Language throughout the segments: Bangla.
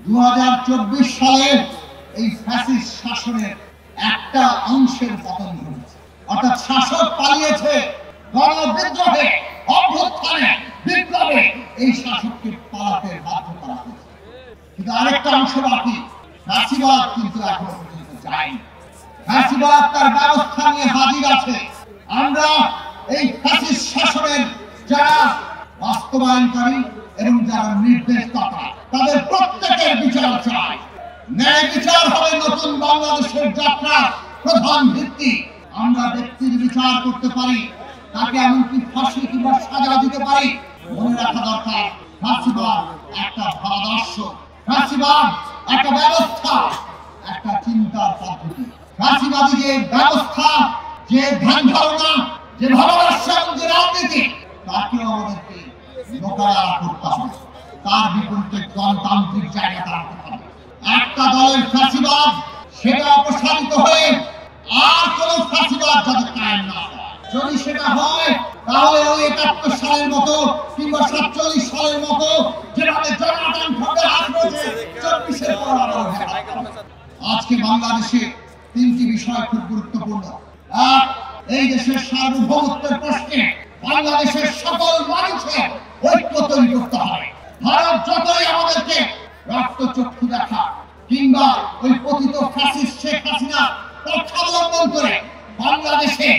2024 সালে এই ফ্যাসিস্ট শাসনের একটা অংশের পতন ঘটেছে, অর্থাৎ শাসক পালিয়েছে, গণবিদ্রোহে, অভ্যুত্থানে, বিপ্লবে এই শাসককে পালাতে বাধ্য করা হয়েছে। কিন্তু আরেকটা অংশ বাকি, ফ্যাসিবাদ কিন্তু এখনো পর্যন্ত যায়নি। ফ্যাসিবাদ তার ব্যবস্থা নিয়ে হাজির আছে। আমরা এই ফ্যাসিস্ট শাসনের যারা বাস্তবায়নকারী এবং যারা নির্দেশদাতা তাদের প্রত্যেকের বিচার চাই। ন্যায় বিচার হবে নতুন বাংলাদেশের যাত্রার প্রধান ভিত্তি। আমরা ব্যক্তির বিচার করতে পারি, তাকে এমনকি ফাঁসি কিংবা সাজা দিতে পারি। মনে রাখা দরকার, ফ্যাসিবাদ একটা ভাবাদর্শ, ফ্যাসিবাদ একটা ব্যবস্থা, একটা চিন্তার পদ্ধতি। ফ্যাসিবাদী যে ব্যবস্থা, যে ধ্যান ধারণা, যে ভাবাদর্শ এবং যে রাজনীতি, তাকেও আমাদেরকে মোকাবেলা করতে হবে। তার বিপরীতে গণতান্ত্রিক জায়গা দাঁড়াতে হবে। একটা দলের ফ্যাসিবাদ সেটা অপসারিত হয়ে আর কোন ফ্যাসিবাদ যাতে কায়েম না হয়। যদি সেটা হয় তাহলে ওই 71 সালের মতো কিংবা 47 সালের মতো যেভাবে জনগণকে হাত রয়েছে 24-এর পর আবার আজকে বাংলাদেশে তিনটি বিষয় খুব গুরুত্বপূর্ণ। এক, এই দেশের সার্বভৌমত্বের প্রশ্নে বাংলাদেশের সকল মানুষের ঐক্য তৈরি করতে হবে। ভারত যতই আমাদেরকে রক্তচক্ষু দেখা কিংবা ওই পতিত ফ্যাসিস্ট শেখ হাসিনা পথ অবলম্বন করে বাংলাদেশে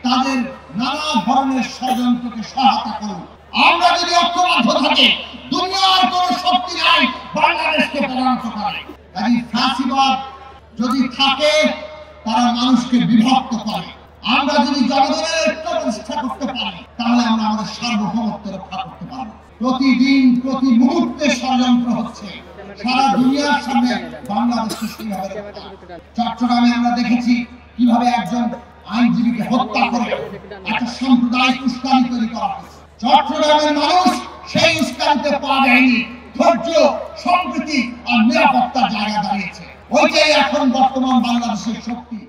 তাদের নানা ধরনের ষড়যন্ত্রকে সহায়তা করুন, আমরা যদি ঐক্যবদ্ধ থাকি দুনিয়ার কোন শক্তি নাই বাংলাদেশকে পরাজিত করে। কাজে ফ্যাসিবাদ যদি থাকে তারা মানুষকে বিভক্ত করে। আমরা যদি জনগণের ঐক্য প্রতিষ্ঠা করতে পারি তাহলে আমরা আমাদের সার্বভৌমত্ব রক্ষা করতে পারবো। প্রতিদিন প্রতি মুহূর্তে ষড়যন্ত্র হচ্ছে সারা দুনিয়ার সামনে বাংলাদেশকে সেইভাবে। চট্টগ্রামে আমরা দেখেছি কিভাবে একজন আইনজীবীকে হত্যা করে একটা সাম্প্রদায়িক উস্কানি তৈরি করা হয়েছে। চট্টগ্রামের মানুষ সেই উস্কানিতে পা দেয়নি, ধৈর্য, সম্প্রীতি আর নিরাপত্তার জায়গা দাঁড়িয়েছে। ওইটাই এখন বর্তমান বাংলাদেশের শক্তি।